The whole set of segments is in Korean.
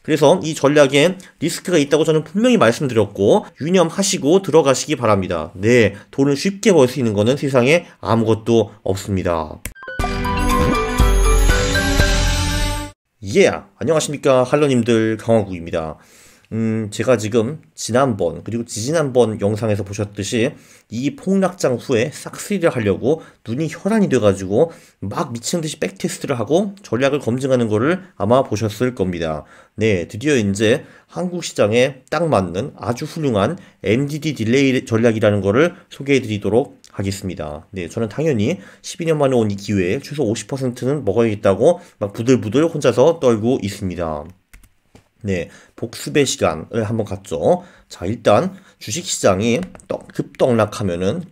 그래서 이 전략에 리스크가 있다고 저는 분명히 말씀드렸고 유념하시고 들어가시기 바랍니다. 네, 돈을 쉽게 벌 수 있는 거는 세상에 아무것도 없습니다. 안녕하십니까 할로님들, 강화국입니다. 제가 지금 지난번 그리고 지지난번 영상에서 보셨듯이 이 폭락장 후에 싹쓸이를 하려고 눈이 혈안이 돼가지고 막 미친듯이 백테스트를 하고 전략을 검증하는 거를 아마 보셨을 겁니다. 네, 드디어 이제 한국 시장에 딱 맞는 아주 훌륭한 MDD 딜레이 전략이라는 거를 소개해 드리도록 하겠습니다. 네, 저는 당연히 12년 만에 온 이 기회에 최소 50%는 먹어야겠다고 막 부들부들 혼자서 떨고 있습니다. 네, 복습의 시간을 한번 갖죠. 자, 일단 주식시장이 급등락하면은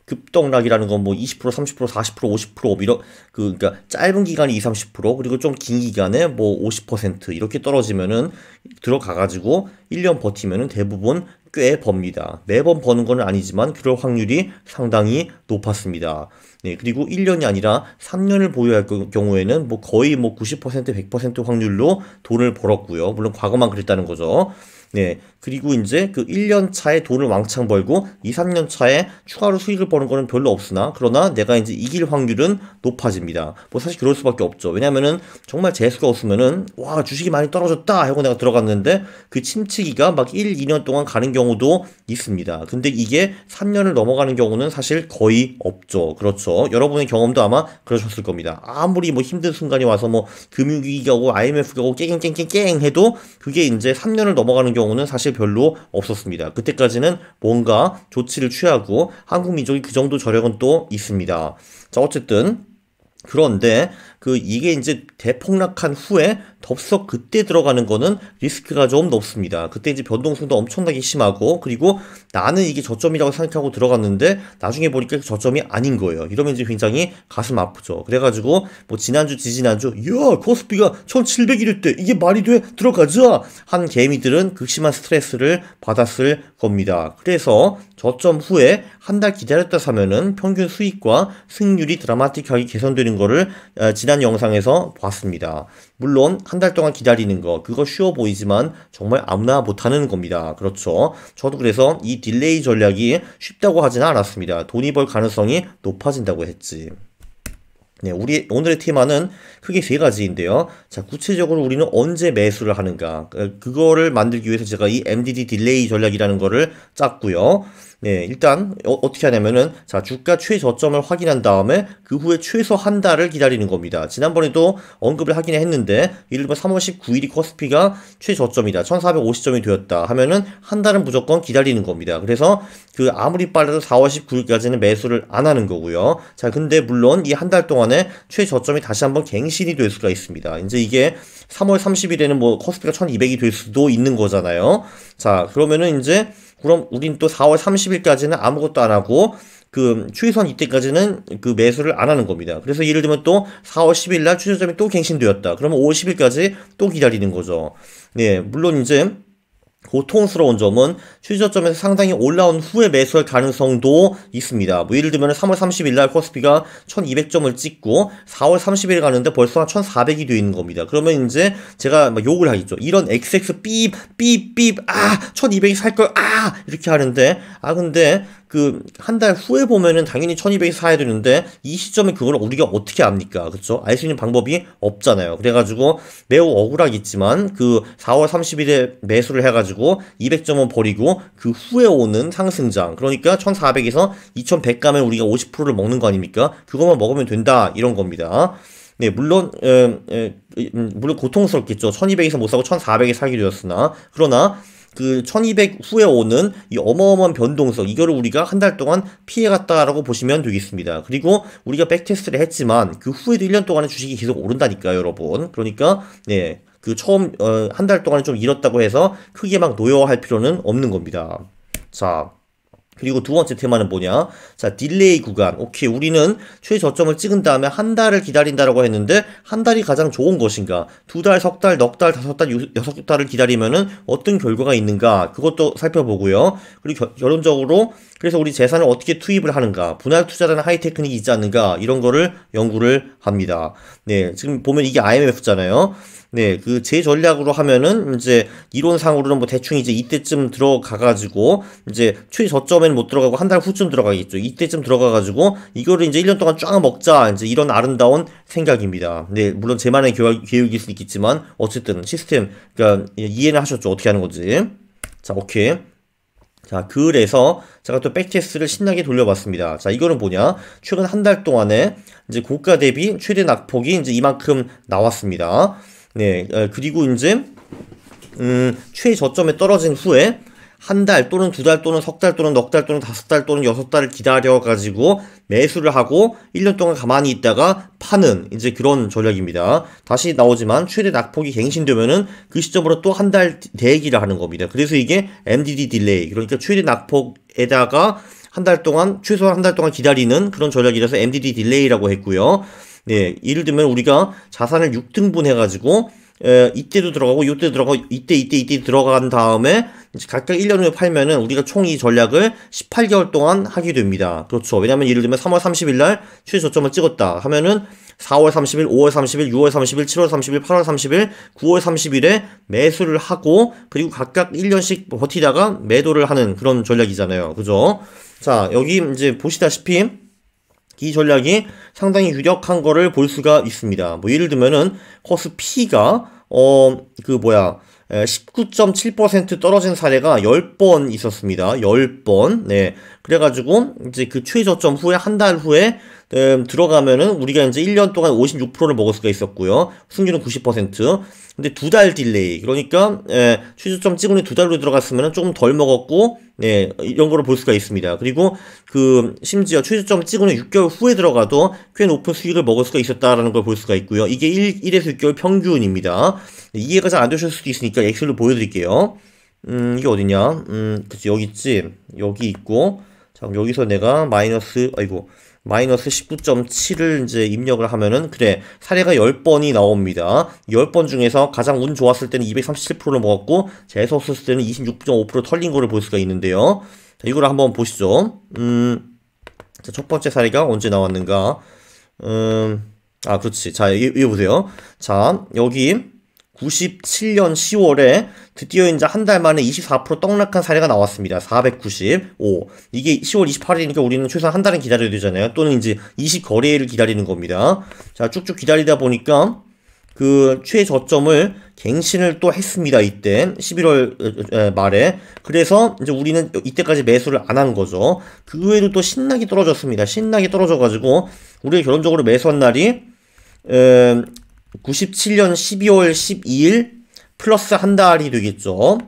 급등락이라는 건 뭐 20%, 30%, 40%, 50% 그러니까 짧은 기간에 20, 30% 그리고 좀 긴 기간에 뭐 50% 이렇게 떨어지면은 들어가가지고 1년 버티면은 대부분 꽤 법니다. 매번 버는 건 아니지만 그럴 확률이 상당히 높았습니다. 네, 그리고 1년이 아니라 3년을 보유할 경우에는 뭐 거의 뭐 90%, 100% 확률로 돈을 벌었고요. 물론 과거만 그랬다는 거죠. 네, 그리고 이제 그 1년 차에 돈을 왕창 벌고 2, 3년 차에 추가로 수익을 버는 거는 별로 없으나 그러나 내가 이제 이길 확률은 높아집니다. 뭐 사실 그럴 수밖에 없죠. 왜냐면은 정말 재수가 없으면은 와, 주식이 많이 떨어졌다 하고 내가 들어갔는데 그 침체기가 막 1, 2년 동안 가는 경우도 있습니다. 근데 이게 3년을 넘어가는 경우는 사실 거의 없죠. 그렇죠. 여러분의 경험도 아마 그러셨을 겁니다. 아무리 뭐 힘든 순간이 와서 뭐 금융위기가 오고 IMF가 오고 깽깽깽깽 해도 그게 이제 3년을 넘어가는 경우는 사실 별로 없었습니다. 그때까지는 뭔가 조치를 취하고 한국 민족이 그 정도 저력은 또 있습니다. 자, 어쨌든 그런데 이게 이제 대폭락한 후에 덥석 그때 들어가는 거는 리스크가 좀 높습니다. 그때 이제 변동성도 엄청나게 심하고 그리고 나는 이게 저점이라고 생각하고 들어갔는데 나중에 보니까 그 저점이 아닌 거예요. 이러면 이제 굉장히 가슴 아프죠. 그래가지고 뭐 지난주 지지난주 코스피가 1700이랬대 이게 말이 돼 들어가자 한 개미들은 극심한 스트레스를 받았을 겁니다. 그래서 저점 후에 한 달 기다렸다 사면은 평균 수익과 승률이 드라마틱하게 개선되는 거를 지난 영상에서 봤습니다. 물론 한 달 동안 기다리는 거 그거 쉬워 보이지만 정말 아무나 못하는 겁니다. 그렇죠. 저도 그래서 이 딜레이 전략이 쉽다고 하지는 않았습니다. 돈이 벌 가능성이 높아진다고 했지. 네, 우리 오늘의 테마는 크게 세 가지인데요. 자, 구체적으로 우리는 언제 매수를 하는가 그거를 만들기 위해서 제가 이 MDD 딜레이 전략이라는 거를 짰고요. 네, 일단 어떻게 하냐면은 자, 주가 최저점을 확인한 다음에 그 후에 최소 한 달을 기다리는 겁니다. 지난번에도 언급을 하긴 했는데 예를 들면 3월 19일이 코스피가 최저점이다. 1450점이 되었다 하면은 한 달은 무조건 기다리는 겁니다. 그래서 아무리 빨라도 4월 19일까지는 매수를 안 하는 거고요. 자, 근데 물론 이 한 달 동안에 최저점이 다시 한번 갱신이 될 수가 있습니다. 이제 이게 3월 30일에는 뭐 코스피가 1200이 될 수도 있는 거잖아요. 자, 그러면은 이제 그럼 우린 또 4월 30일까지는 아무것도 안 하고 최선 이때까지는 매수를 안 하는 겁니다. 그래서 예를 들면 또 4월 10일 날 최저점이 또 갱신되었다. 그러면 5월 10일까지 또 기다리는 거죠. 네, 물론 이제 고통스러운 점은 최저점에서 상당히 올라온 후에 매수할 가능성도 있습니다. 뭐 예를 들면 3월 30일 날 코스피가 1200점을 찍고 4월 30일 가는데 벌써 한 1400이 되어 있는 겁니다. 그러면 이제 제가 막 욕을 하겠죠. 이런 XX 삐 1200이 살 걸 이렇게 하는데 근데 한 달 후에 보면은 당연히 1200이 사야 되는데 이 시점에 그걸 우리가 어떻게 압니까? 그쵸? 알 수 있는 방법이 없잖아요. 그래가지고 매우 억울하겠지만 4월 30일에 매수를 해가지고 200점은 버리고 그 후에 오는 상승장 그러니까 1400에서 2100 가면 우리가 50%를 먹는 거 아닙니까? 그것만 먹으면 된다 이런 겁니다. 네, 물론 고통스럽겠죠. 1200에서 못 사고 1400에 사게 되었으나 그러나 1200 후에 오는 이 어마어마한 변동성 이거를 우리가 한 달 동안 피해갔다라고 보시면 되겠습니다. 그리고 우리가 백테스트를 했지만 그 후에도 1년 동안의 주식이 계속 오른다니까요, 여러분. 그러니까 네, 처음 한 달 동안에 좀 잃었다고 해서 크게 막 노여워할 필요는 없는 겁니다. 자, 그리고 두 번째 테마는 뭐냐? 자, 딜레이 구간. 오케이, 우리는 최저점을 찍은 다음에 한 달을 기다린다라고 했는데 한 달이 가장 좋은 것인가? 두 달, 석 달, 넉 달, 다섯 달, 여섯 달을 기다리면은 어떤 결과가 있는가? 그것도 살펴보고요. 그리고 결론적으로 그래서 우리 재산을 어떻게 투입을 하는가, 분할 투자라는 하이 테크닉이 있지 않는가, 이런 거를 연구를 합니다. 네, 지금 보면 이게 IMF잖아요. 네, 그 제 전략으로 하면은 이제 이론상으로는 뭐 대충 이제 이때쯤 들어가가지고 이제 최저점에는 못 들어가고 한 달 후쯤 들어가겠죠. 이때쯤 들어가가지고 이거를 이제 1년 동안 쫙 먹자, 이제 이런 아름다운 생각입니다. 네, 물론 제만의 계획일 수 있겠지만 어쨌든 시스템, 그러니까 이해는 하셨죠? 어떻게 하는 건지. 자, 오케이. 자, 그래서 제가 또 백테스트를 신나게 돌려봤습니다. 자, 이거는 뭐냐? 최근 한 달 동안에 이제 고가 대비 최대 낙폭이 이제 이만큼 나왔습니다. 네, 그리고 이제 최저점에 떨어진 후에 한 달 또는 두 달 또는 석 달 또는 넉 달 또는 다섯 달 또는 여섯 달을 기다려가지고 매수를 하고 1년 동안 가만히 있다가 파는 이제 그런 전략입니다. 다시 나오지만 최대 낙폭이 갱신되면은 그 시점으로 또 한 달 대기를 하는 겁니다. 그래서 이게 MDD 딜레이, 그러니까 최대 낙폭에다가 한 달 동안, 최소한 한 달 동안 기다리는 그런 전략이라서 MDD 딜레이라고 했고요. 네, 예를 들면 우리가 자산을 6등분 해가지고 이때도 들어가고 요때도 들어가고 이때 들어간 다음에 이제 각각 1년 후에 팔면은 우리가 총 이 전략을 18개월 동안 하게 됩니다. 그렇죠. 왜냐면 예를 들면 3월 30일 날 최저점을 찍었다 하면은 4월 30일, 5월 30일, 6월 30일, 7월 30일, 8월 30일, 9월 30일에 매수를 하고 그리고 각각 1년씩 버티다가 매도를 하는 그런 전략이잖아요. 그죠? 자, 여기 이제 보시다시피 이 전략이 상당히 유력한 거를 볼 수가 있습니다. 뭐 예를 들면은 코스피가 19.7% 떨어진 사례가 10번 있었습니다. 10번. 네. 그래가지고, 이제 그 최저점 후에, 한 달 후에, 들어가면은 우리가 이제 1년 동안 56%를 먹을 수가 있었고요. 승률은 90%. 근데 두 달 딜레이. 그러니까, 최저점 찍은 후에 두 달로 들어갔으면 조금 덜 먹었고, 네, 이런 거를 볼 수가 있습니다. 그리고 심지어 최저점 찍은 후 6개월 후에 들어가도 꽤 높은 수익을 먹을 수가 있었다라는 걸 볼 수가 있고요. 이게 1에서 6개월 평균입니다. 이해가 잘 안 되실 수도 있으니까 엑셀로 보여드릴게요. 이게 어디냐? 그치, 여기 있지? 여기 있고. 자, 그럼 여기서 내가 마이너스 19.7을 이제 입력을 하면은, 그래, 사례가 10번이 나옵니다. 10번 중에서 가장 운 좋았을 때는 237%를 먹었고, 재수 없었을 때는 26.5% 털린 거를 볼 수가 있는데요. 자, 이거를 한번 보시죠. 자, 첫 번째 사례가 언제 나왔는가? 그렇지. 자, 여기 보세요. 자, 여기 97년 10월에 드디어 이제 한 달 만에 24% 떡락한 사례가 나왔습니다. 495. 이게 10월 28일이니까 우리는 최소한 한 달은 기다려야 되잖아요. 또는 이제 20거래일을 기다리는 겁니다. 자, 쭉쭉 기다리다 보니까 그 최저점을 갱신을 또 했습니다. 이때 11월 말에. 그래서 이제 우리는 이때까지 매수를 안 한 거죠. 그 외에도 또 신나게 떨어졌습니다. 신나게 떨어져가지고 우리가 결론적으로 매수한 날이 97년 12월 12일 플러스 한 달이 되겠죠.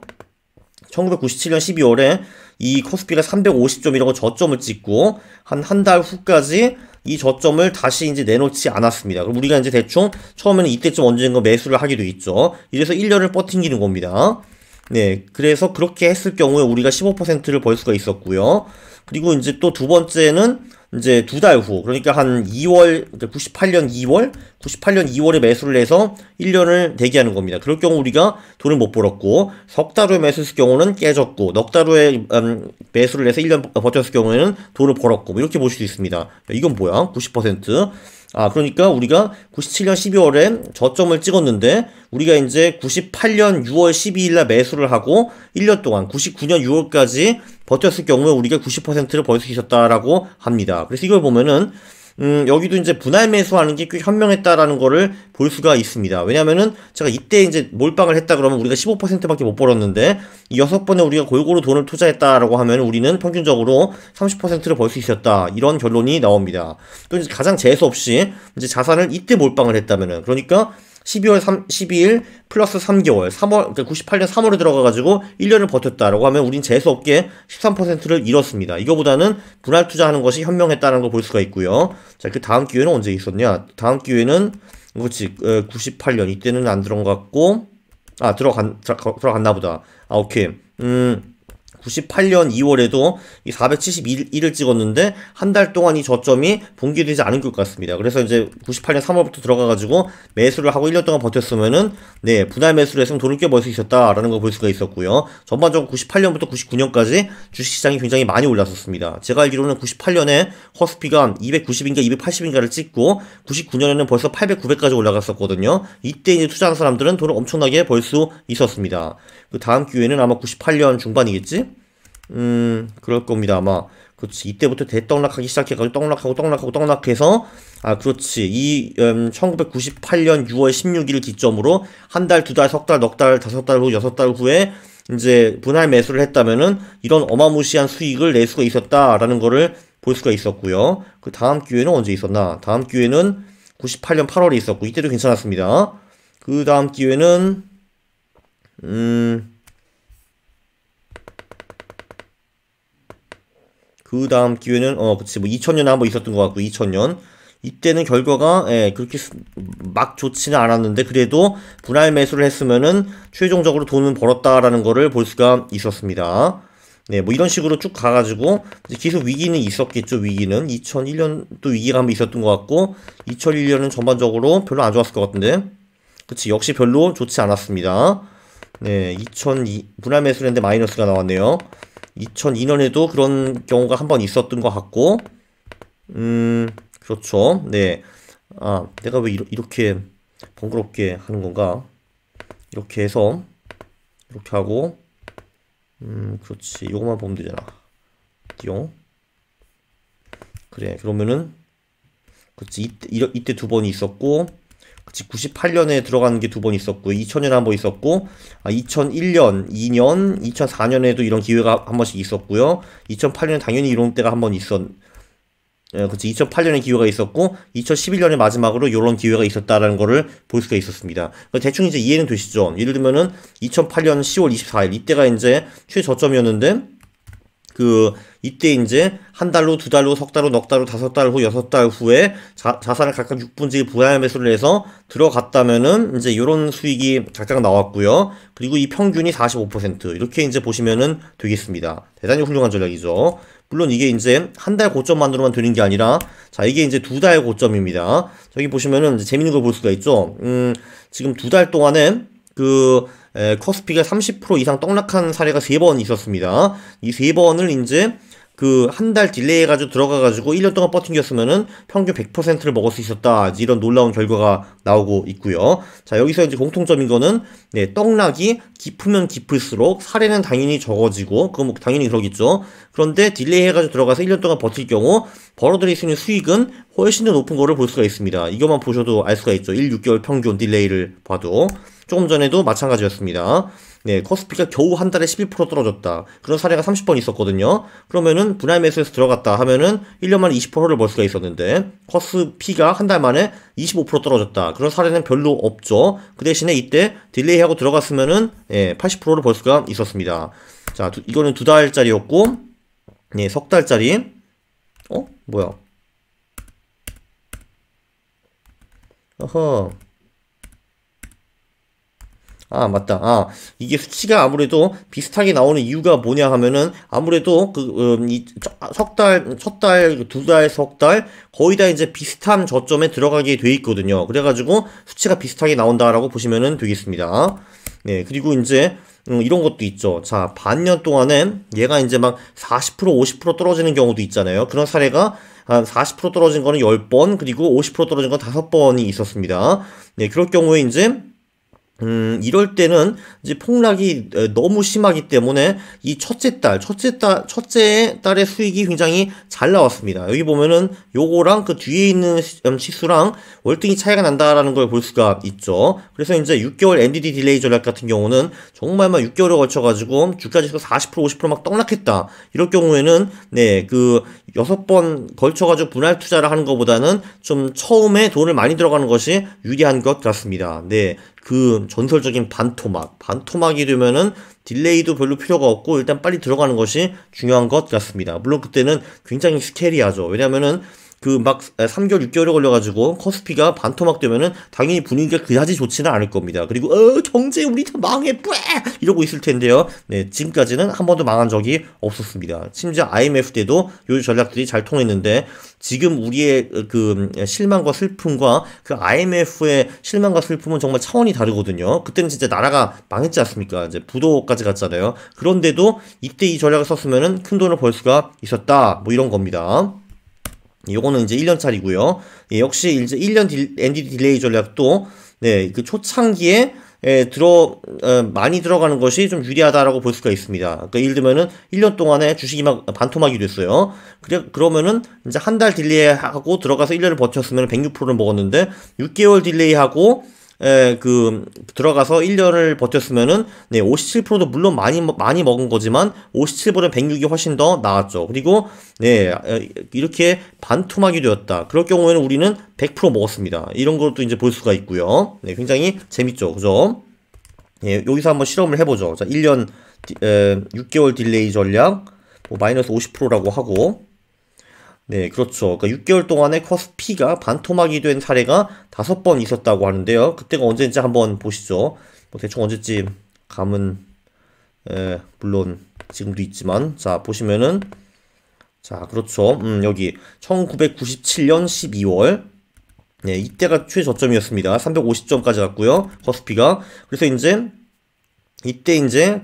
1997년 12월에 이 코스피가 350점이라고 저점을 찍고 한 달 후까지 이 저점을 다시 이제 내놓지 않았습니다. 그럼 우리가 이제 대충 처음에는 이때쯤 언젠가 매수를 하게 되겠죠. 이래서 1년을 버팅기는 겁니다. 네, 그래서 그렇게 했을 경우에 우리가 15%를 벌 수가 있었고요. 그리고 이제 또 두 번째는 이제 두 달 후, 그러니까 한 2월, 98년 2월에 매수를 해서 1년을 대기하는 겁니다. 그럴 경우 우리가 돈을 못 벌었고, 석 달 후에 매수했을 경우는 깨졌고, 넉 달 후에 매수를 해서 1년 버텼을 경우에는 돈을 벌었고, 뭐 이렇게 볼 수 있습니다. 이건 뭐야? 90%. 그러니까 우리가 97년 12월에 저점을 찍었는데, 우리가 이제 98년 6월 12일날 매수를 하고, 1년 동안 99년 6월까지 버텼을 경우에 우리가 90%를 벌 수 있었다라고 합니다. 그래서 이걸 보면은, 여기도 이제 분할 매수하는 게 꽤 현명했다라는 거를 볼 수가 있습니다. 왜냐면은 제가 이때 이제 몰빵을 했다 그러면 우리가 15%밖에 못 벌었는데 이 6번에 우리가 골고루 돈을 투자했다라고 하면 우리는 평균적으로 30%를 벌 수 있었다. 이런 결론이 나옵니다. 또 이제 가장 재수 없이 이제 자산을 이때 몰빵을 했다면은, 그러니까 12월 12일 플러스 3개월, 3월, 그러니까 98년 3월에 들어가가지고 1년을 버텼다라고 하면 우린 재수없게 13%를 잃었습니다. 이거보다는 분할 투자하는 것이 현명했다는 걸 볼 수가 있고요. 자, 그 다음 기회는 언제 있었냐? 다음 기회는, 그렇지, 98년, 이때는 안 들어갔고, 들어갔나 보다. 오케이. 98년 2월에도 이 471을 찍었는데 한 달 동안 이 저점이 붕괴되지 않은 것 같습니다. 그래서 이제 98년 3월부터 들어가가지고 매수를 하고 1년 동안 버텼으면은 네 분할 매수를 했으면 돈을 꽤 벌 수 있었다라는 걸 볼 수가 있었고요. 전반적으로 98년부터 99년까지 주식시장이 굉장히 많이 올랐었습니다. 제가 알기로는 98년에 코스피가 290인가 280인가를 찍고 99년에는 벌써 800, 900까지 올라갔었거든요. 이때 이제 투자하는 사람들은 돈을 엄청나게 벌 수 있었습니다. 그 다음 기회는 아마 98년 중반이겠지? 그럴 겁니다, 아마. 그렇지. 이때부터 대떡락하기 시작해가지고 떡락해서, 아, 그렇지. 1998년 6월 16일 기점으로 한 달, 두 달, 석 달, 넉 달, 다섯 달 후, 여섯 달 후에 이제 분할 매수를 했다면은 이런 어마무시한 수익을 낼 수가 있었다라는 거를 볼 수가 있었고요. 그 다음 기회는 언제 있었나? 다음 기회는 98년 8월에 있었고, 이때도 괜찮았습니다. 그 다음 기회는, 그 다음 기회는 그치 뭐 2000년에 한번 있었던 것 같고 2000년 이때는 결과가 그렇게 막 좋지는 않았는데 그래도 분할 매수를 했으면은 최종적으로 돈은 벌었다라는 거를 볼 수가 있었습니다. 네, 뭐 이런 식으로 쭉 가가지고 이제 계속 위기는 있었겠죠. 위기는 2001년도 위기가 한번 있었던 것 같고 2001년은 전반적으로 별로 안 좋았을 것 같은데 그치 역시 별로 좋지 않았습니다. 네, 2002 분할 매수를 했는데 마이너스가 나왔네요. 2002년에도 그런 경우가 한 번 있었던 것 같고, 그렇죠. 네. 아, 내가 왜 이렇게 번거롭게 하는 건가? 이렇게 해서, 이렇게 하고, 그렇지. 이거만 보면 되잖아. 띠용. 그래. 그러면은, 그렇지. 이때 두 번이 있었고, 그치, 98년에 들어가는 게 두 번 있었고, 2000년에 한 번 있었고, 2001년, 2년, 2004년에도 이런 기회가 한 번씩 있었고요. 2008년에 당연히 이런 때가 한 번 그치, 2008년에 기회가 있었고, 2011년에 마지막으로 이런 기회가 있었다라는 거를 볼 수가 있었습니다. 대충 이제 이해는 되시죠? 예를 들면은, 2008년 10월 24일, 이때가 이제 최저점이었는데, 이때 이제 한 달로, 두 달로, 석 달로, 넉 달로, 다섯 달 후, 여섯 달 후에 자산을 각각 6분의 1 분할 매수를 해서 들어갔다면은 이제 요런 수익이 각각 나왔고요. 그리고 이 평균이 45% 이렇게 이제 보시면은 되겠습니다. 대단히 훌륭한 전략이죠. 물론 이게 이제 한 달 고점만으로만 되는 게 아니라 자, 이게 이제 두 달 고점입니다. 저기 보시면은 이제 재밌는 걸 볼 수가 있죠. 지금 두 달 동안에 코스피가 30% 이상 떡락한 사례가 3번 있었습니다. 이 3번을 이제 한 달 딜레이 해가지고 들어가가지고 1년 동안 버팅겼으면은 평균 100%를 먹을 수 있었다. 이런 놀라운 결과가 나오고 있고요. 자, 여기서 이제 공통점인 거는, 네, 떡락이 깊으면 깊을수록 사례는 당연히 적어지고, 그건 뭐 당연히 그러겠죠. 그런데 딜레이 해가지고 들어가서 1년 동안 버틸 경우, 벌어들일 수 있는 수익은 훨씬 더 높은 거를 볼 수가 있습니다. 이것만 보셔도 알 수가 있죠. 1, 6개월 평균 딜레이를 봐도. 조금 전에도 마찬가지였습니다. 네, 코스피가 겨우 한 달에 11% 떨어졌다. 그런 사례가 30번 있었거든요. 그러면은 분할 매수에서 들어갔다 하면은 1년 만에 20%를 벌 수가 있었는데 코스피가 한 달 만에 25% 떨어졌다. 그런 사례는 별로 없죠. 그 대신에 이때 딜레이하고 들어갔으면은 80%를 벌 수가 있었습니다. 자, 이거는 두 달짜리였고, 네, 석 달짜리. 뭐야? 어허. 아, 맞다. 이게 수치가 아무래도 비슷하게 나오는 이유가 뭐냐 하면은, 아무래도 석 달, 첫 달, 두 달, 석 달, 거의 다 이제 비슷한 저점에 들어가게 돼 있거든요. 그래가지고 수치가 비슷하게 나온다라고 보시면 되겠습니다. 네, 그리고 이제, 이런 것도 있죠. 자, 반년 동안에 얘가 이제 막 40%, 50% 떨어지는 경우도 있잖아요. 그런 사례가 한 40% 떨어진 거는 10번, 그리고 50% 떨어진 건 5번이 있었습니다. 네, 그럴 경우에 이제, 이럴 때는 이제 폭락이 너무 심하기 때문에 이 첫째 달의 수익이 굉장히 잘 나왔습니다. 여기 보면은 요거랑 그 뒤에 있는 지수랑 월등히 차이가 난다라는 걸 볼 수가 있죠. 그래서 이제 6개월 NDD 딜레이 전략 같은 경우는 정말 막 6개월에 걸쳐가지고 주가 지수가 40% 50% 막 떡락했다. 이럴 경우에는 네, 6번 걸쳐가지고 분할 투자를 하는 것보다는 좀 처음에 돈을 많이 들어가는 것이 유리한 것 같습니다. 네. 전설적인 반토막이 되면은 딜레이도 별로 필요가 없고 일단 빨리 들어가는 것이 중요한 것 같습니다. 물론 그때는 굉장히 스케리하죠. 왜냐면은 그 막 3개월, 6개월에 걸려가지고 커스피가 반토막 되면은 당연히 분위기가 그다지 좋지는 않을 겁니다. 그리고 경제 우리 다 망해 뿌에 이러고 있을 텐데요. 네, 지금까지는 한 번도 망한 적이 없었습니다. 심지어 IMF 때도 요 전략들이 잘 통했는데 지금 우리의 그 실망과 슬픔과 그 IMF의 실망과 슬픔은 정말 차원이 다르거든요. 그때는 진짜 나라가 망했지 않습니까? 이제 부도까지 갔잖아요. 그런데도 이때 이 전략을 썼으면은 큰 돈을 벌 수가 있었다. 뭐 이런 겁니다. 요거는 이제 1년짜리고요. 예, 역시 이제 1년 NDD 딜레이 전략도 네, 그 초창기에 많이 들어가는 것이 좀 유리하다라고 볼 수가 있습니다. 그러니까 예를 들면은 1년 동안에 주식이 막 반토막이 됐어요. 그러면은 이제 한 달 딜레이하고 들어가서 1년을 버텼으면 106%를 먹었는데 6개월 딜레이하고 들어가서 1년을 버텼으면은, 네, 57%도 물론 많이 먹은 거지만, 57보다 106이 훨씬 더 나았죠. 그리고, 네, 이렇게 반토막이 되었다. 그럴 경우에는 우리는 100% 먹었습니다. 이런 것도 이제 볼 수가 있고요. 네, 굉장히 재밌죠. 그죠? 예, 여기서 한번 실험을 해보죠. 자, 1년, 6개월 딜레이 전략, 뭐 마이너스 50%라고 하고, 네, 그렇죠. 그러니까 6개월 동안에 코스피가 반토막이 된 사례가 5번 있었다고 하는데요. 그때가 언제인지 한번 보시죠. 뭐 대충 언제쯤 감은 물론 지금도 있지만 자 보시면은 자 그렇죠. 여기 1997년 12월 네, 이때가 최저점이었습니다. 350점까지 갔고요. 코스피가 그래서 이때 이제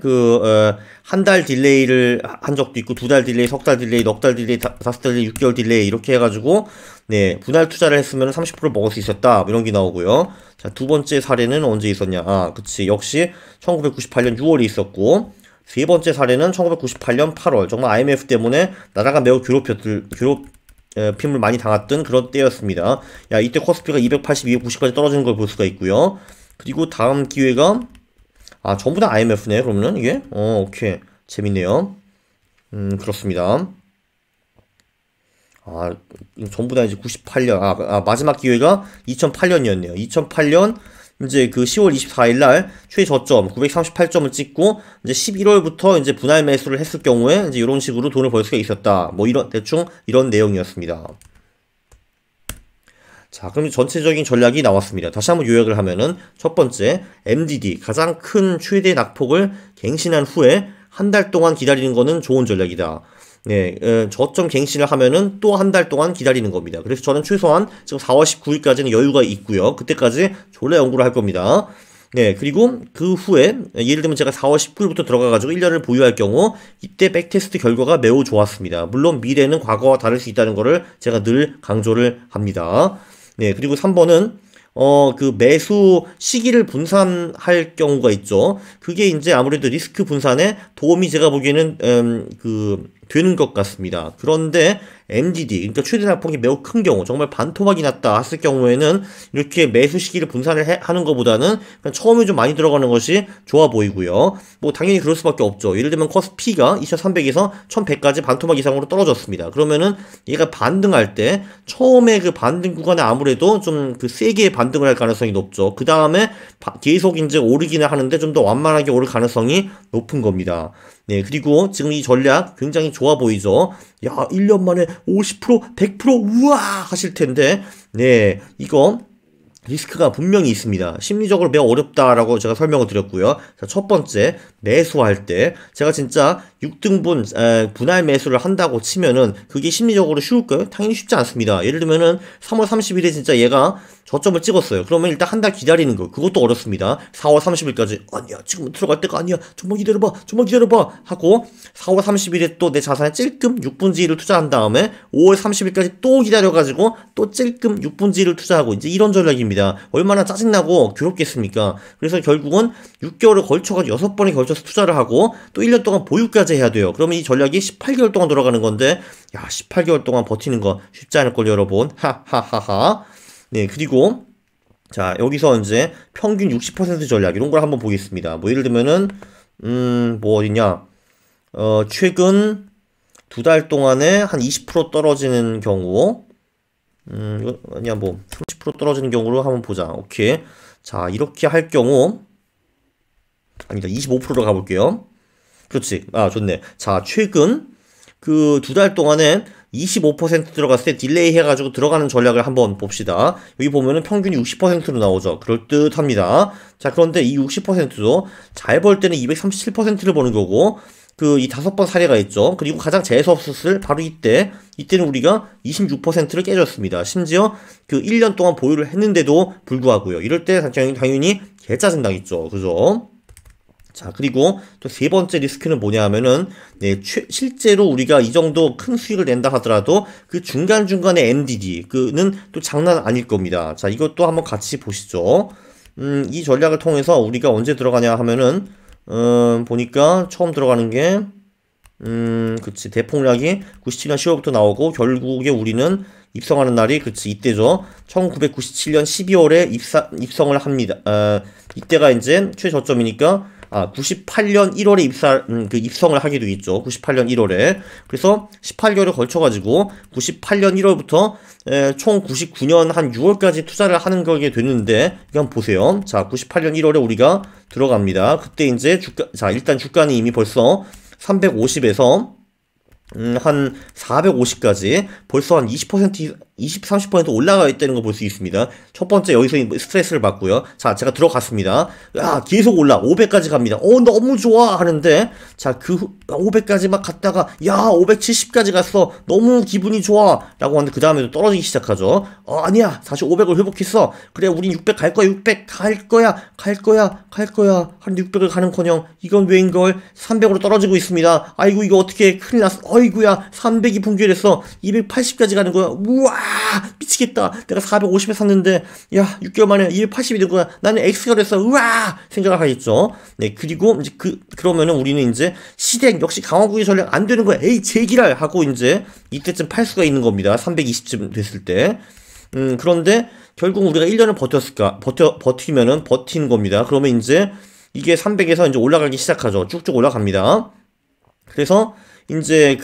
한 달 딜레이를 한 적도 있고 2달 딜레이, 석 달 딜레이, 넉 달 딜레이, 5달 딜레이, 6개월 딜레이 이렇게 해가지고 네 분할 투자를 했으면 30% 먹을 수 있었다 뭐 이런 게 나오고요. 자, 두 번째 사례는 언제 있었냐? 아, 그치. 역시 1998년 6월에 있었고 세 번째 사례는 1998년 8월. 정말 IMF 때문에 나라가 매우 괴롭힘을 많이 당했던 그런 때였습니다. 야, 이때 코스피가 280, 290까지 떨어지는 걸 볼 수가 있고요. 그리고 다음 기회가 아, 전부 다 IMF네, 그러면은, 이게? 오케이. 재밌네요. 그렇습니다. 아, 전부 다 이제 98년, 마지막 기회가 2008년이었네요. 2008년, 이제 그 10월 24일 날 최저점 938점을 찍고, 이제 11월부터 이제 분할 매수를 했을 경우에, 이제 이런 식으로 돈을 벌 수가 있었다. 뭐 대충 이런 내용이었습니다. 자, 그럼 전체적인 전략이 나왔습니다. 다시 한번 요약을 하면은 첫 번째, MDD 가장 큰 최대 낙폭을 갱신한 후에 한 달 동안 기다리는 거는 좋은 전략이다. 네, 저점 갱신을 하면은 또 한 달 동안 기다리는 겁니다. 그래서 저는 최소한 지금 4월 19일까지는 여유가 있고요. 그때까지 졸라 연구를 할 겁니다. 네, 그리고 그 후에 예를 들면 제가 4월 19일부터 들어가가지고 1년을 보유할 경우 이때 백테스트 결과가 매우 좋았습니다. 물론 미래는 과거와 다를 수 있다는 것을 제가 늘 강조를 합니다. 네, 그리고 3번은 그 매수 시기를 분산할 경우가 있죠. 그게 이제 아무래도 리스크 분산에 도움이 제가 보기에는 되는 것 같습니다. 그런데 MDD, 그러니까 최대 낙폭이 매우 큰 경우, 정말 반토막이 났다 했을 경우에는 이렇게 매수 시기를 분산을 하는 것보다는 그냥 처음에 좀 많이 들어가는 것이 좋아 보이고요. 뭐 당연히 그럴 수밖에 없죠. 예를 들면 코스피가 2300에서 1100까지 반토막 이상으로 떨어졌습니다. 그러면은 얘가 반등할 때 처음에 그 반등 구간에 아무래도 좀 그 세게 반등을 할 가능성이 높죠. 그 다음에 계속 이제 오르기는 하는데 좀 더 완만하게 오를 가능성이 높은 겁니다. 네, 그리고 지금 이 전략 굉장히 좋아 보이죠? 야, 1년 만에 50%, 100% 우와! 하실 텐데, 네, 이거 리스크가 분명히 있습니다. 심리적으로 매우 어렵다라고 제가 설명을 드렸고요. 자, 첫 번째, 매수할 때 제가 진짜 6등분 분할 매수를 한다고 치면은 그게 심리적으로 쉬울까요? 당연히 쉽지 않습니다. 예를 들면은 3월 30일에 진짜 얘가 저점을 찍었어요. 그러면 일단 한 달 기다리는 거 그것도 어렵습니다. 4월 30일까지 아니야 지금 들어갈 때가 아니야 좀만 기다려봐 하고 4월 30일에 또 내 자산에 찔끔 6분지 1을 투자한 다음에 5월 30일까지 또 기다려가지고 또 찔끔 6분지 1을 투자하고 이제 이런 전략입니다. 얼마나 짜증나고 괴롭겠습니까? 그래서 결국은 6개월을 걸쳐가지고 6번에 걸쳐서 투자를 하고 또 1년 동안 보유까지 해야 돼요. 그러면 이 전략이 18개월 동안 돌아가는 건데 야 18개월 동안 버티는 거 쉽지 않을걸요 여러분. 하하하하. 네, 그리고 자 여기서 이제 평균 60% 전략 이런 걸 한번 보겠습니다. 뭐 예를 들면은 뭐 어디냐 최근 2달 동안에 한 20% 떨어지는 경우 이거 아니야 뭐 30% 떨어지는 경우로 한번 보자. 오케이. 자 이렇게 할 경우 아니다 25%로 가볼게요. 그렇지. 아 좋네. 자 최근 그 2달 동안에 25% 들어갔을 때 딜레이 해가지고 들어가는 전략을 한번 봅시다. 여기 보면은 평균이 60%로 나오죠. 그럴듯합니다. 자, 그런데 이 60%도 잘 벌 때는 237%를 버는 거고, 이 5번 사례가 있죠. 그리고 가장 재수없었을 바로 이때는 우리가 26%를 깨졌습니다. 심지어 1년 동안 보유를 했는데도 불구하고요. 이럴 때 당연히 개짜증나겠죠. 그죠? 자, 그리고 또 세 번째 리스크는 뭐냐 하면은, 네, 실제로 우리가 이 정도 큰 수익을 낸다 하더라도 그 중간중간에 MDD는 또 장난 아닐 겁니다. 자, 이것도 한번 같이 보시죠. 이 전략을 통해서 우리가 언제 들어가냐 하면은, 보니까 처음 들어가는 게, 그치, 대폭락이 97년 10월부터 나오고, 결국에 우리는 입성하는 날이, 그치, 이때죠. 1997년 12월에 입성을 합니다. 이때가 이제 최저점이니까, 98년 1월에 입성을 하게 되겠죠. 98년 1월에. 그래서 18개월에 걸쳐가지고 98년 1월부터 총 99년 한 6월까지 투자를 하는 거게 됐는데, 이거 한번 보세요. 자, 98년 1월에 우리가 들어갑니다. 그때 이제 일단 주가는 이미 벌써 350에서 한 450까지 벌써 한 20%, 30% 올라가 있다는 걸 볼 수 있습니다. 첫 번째 여기서 스트레스를 받고요. 자, 제가 들어갔습니다. 야, 계속 올라. 500까지 갑니다. 너무 좋아 하는데, 자, 500까지 막 갔다가, 야, 570까지 갔어. 너무 기분이 좋아. 라고 하는데, 그 다음에도 떨어지기 시작하죠. 아니야. 다시 500을 회복했어. 그래, 우린 600 갈 거야. 600 갈 거야. 하는데 600을 가는커녕, 이건 왜인걸? 300으로 떨어지고 있습니다. 아이고, 이거 어떻게 큰일 났어. 어이구야. 300이 붕괴됐어. 280까지 가는 거야. 우와! 미치겠다. 내가 450에 샀는데, 야, 6개월 만에 280이 된 거야. 나는 X가 됐어. 우와! 생각을 하겠죠. 네, 그리고 이제 그러면은 우리는 이제 시댁 역시 강화국의 전략 안 되는 거야. 에이, 제기랄! 하고 이제 이때쯤 팔 수가 있는 겁니다. 320쯤 됐을 때. 그런데 결국 우리가 1년을 버티면은 버틴 겁니다. 그러면 이제 이게 300에서 이제 올라가기 시작하죠. 쭉쭉 올라갑니다. 그래서 이제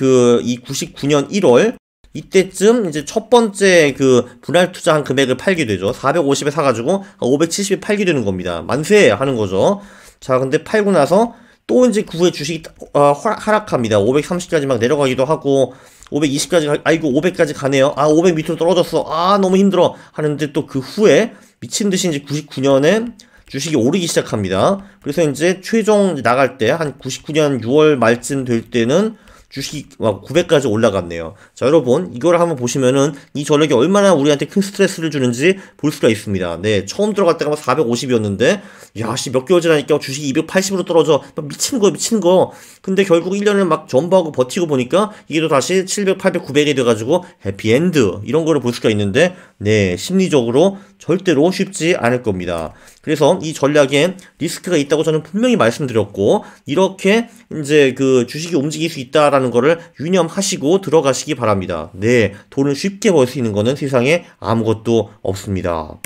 이 99년 1월 이때쯤 이제 첫 번째 분할 투자한 금액을 팔게 되죠. 450에 사가지고 570에 팔게 되는 겁니다. 만세! 하는 거죠. 자, 근데 팔고 나서 또 이제 그 후에 주식이 하락합니다. 530까지 막 내려가기도 하고, 520까지, 아이고, 500까지 가네요. 500 밑으로 떨어졌어. 너무 힘들어. 하는데 또 그 후에 미친 듯이 이제 99년에 주식이 오르기 시작합니다. 그래서 이제 최종 나갈 때 한 99년 6월 말쯤 될 때는 주식이 900까지 올라갔네요. 자, 여러분, 이걸 한번 보시면은 이 전략이 얼마나 우리한테 큰 스트레스를 주는지 볼 수가 있습니다. 네, 처음 들어갈 때가 450이었는데, 야, 몇 개월 지나니까 주식이 280으로 떨어져. 미치는 거. 근데 결국 1년을 막 전부하고 버티고 보니까 이게 또 다시 700, 800, 900이 돼가지고 해피엔드. 이런 거를 볼 수가 있는데, 네, 심리적으로 절대로 쉽지 않을 겁니다. 그래서 이 전략에 리스크가 있다고 저는 분명히 말씀드렸고, 이렇게 이제 주식이 움직일 수 있다라는 거를 유념하시고 들어가시기 바랍니다. 네, 돈을 쉽게 벌 수 있는 거는 세상에 아무것도 없습니다.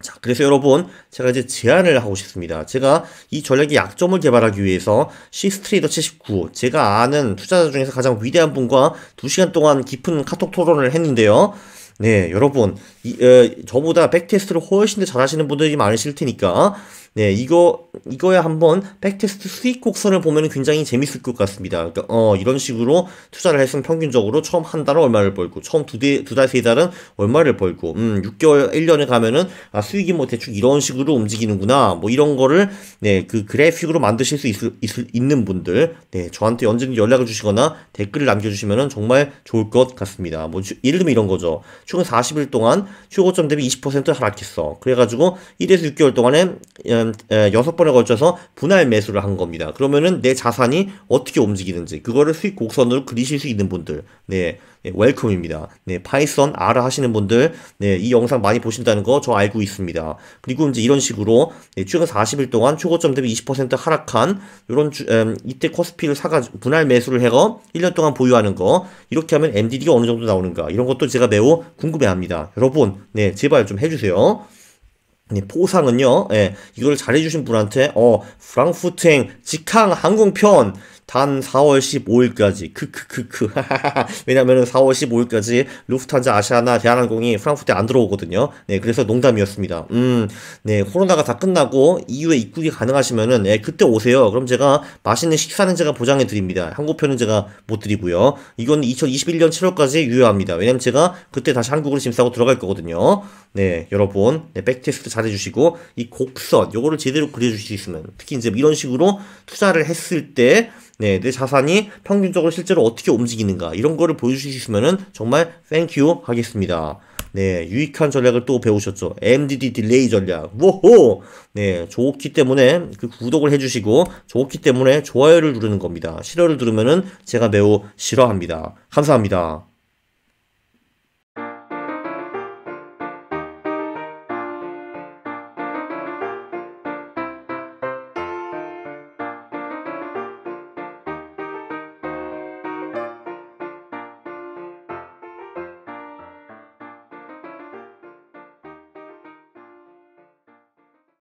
자, 그래서 여러분, 제가 이제 제안을 하고 싶습니다. 제가 이 전략의 약점을 개발하기 위해서 시스트레이더 79, 제가 아는 투자자 중에서 가장 위대한 분과 2시간 동안 깊은 카톡 토론을 했는데요. 네, 여러분, 저보다 백테스트를 훨씬 더 잘하시는 분들이 많으실 테니까, 네, 이거야 한번 백테스트 수익 곡선을 보면 굉장히 재밌을 것 같습니다. 그러니까, 이런 식으로 투자를 했으면 평균적으로 처음 한 달은 얼마를 벌고, 처음 두 달, 세 달은 얼마를 벌고, 6개월, 1년에 가면은, 수익이 뭐 대충 이런 식으로 움직이는구나, 뭐 이런 거를, 네, 그래픽으로 만드실 수 있는 분들, 네, 저한테 언제든지 연락을 주시거나 댓글을 남겨주시면은 정말 좋을 것 같습니다. 뭐, 예를 들면 이런 거죠. 최근 40일 동안 최고점 대비 20% 하락했어. 그래가지고 1에서 6개월 동안에 6번에 걸쳐서 분할 매수를 한 겁니다. 그러면은 내 자산이 어떻게 움직이는지 그거를 수익 곡선으로 그리실 수 있는 분들, 네, 웰컴입니다. 네, 파이썬 R 하시는 분들, 네, 이 영상 많이 보신다는 거 저 알고 있습니다. 그리고 이제 이런 식으로 최근 40일 동안 최고점 대비 20% 하락한 요런 이때 코스피를 사가지고 분할 매수를 해서 1년 동안 보유하는 거, 이렇게 하면 MDD가 어느 정도 나오는가, 이런 것도 제가 매우 궁금해합니다. 여러분, 네, 제발 좀 해주세요. 네, 포상은요, 예, 이걸 잘해주신 분한테, 프랑크푸르트행 직항 항공편 단 4월 15일까지 크크크크 왜냐면은 4월 15일까지 루프트한자 아시아나 대한항공이 프랑크푸르트에 안 들어오거든요. 네, 그래서 농담이었습니다. 네, 코로나가 다 끝나고 EU에 입국이 가능하시면은 네, 그때 오세요. 그럼 제가 맛있는 식사는 제가 보장해 드립니다. 항공편은 제가 못 드리고요. 이건 2021년 7월까지 유효합니다. 왜냐면 제가 그때 다시 한국으로 짐 싸고 들어갈 거거든요. 네, 여러분, 네, 백테스트 잘 해주시고 이 곡선 요거를 제대로 그려주실 수 있으면 특히 이제 이런 식으로 투자를 했을 때 네, 내 자산이 평균적으로 실제로 어떻게 움직이는가 이런 거를 보여주실 수 있으면은 정말 땡큐 하겠습니다. 네, 유익한 전략을 또 배우셨죠. MDD 딜레이 전략. 워호! 네, 좋기 때문에 그 구독을 해주시고 좋기 때문에 좋아요를 누르는 겁니다. 싫어를 누르면은 제가 매우 싫어합니다. 감사합니다.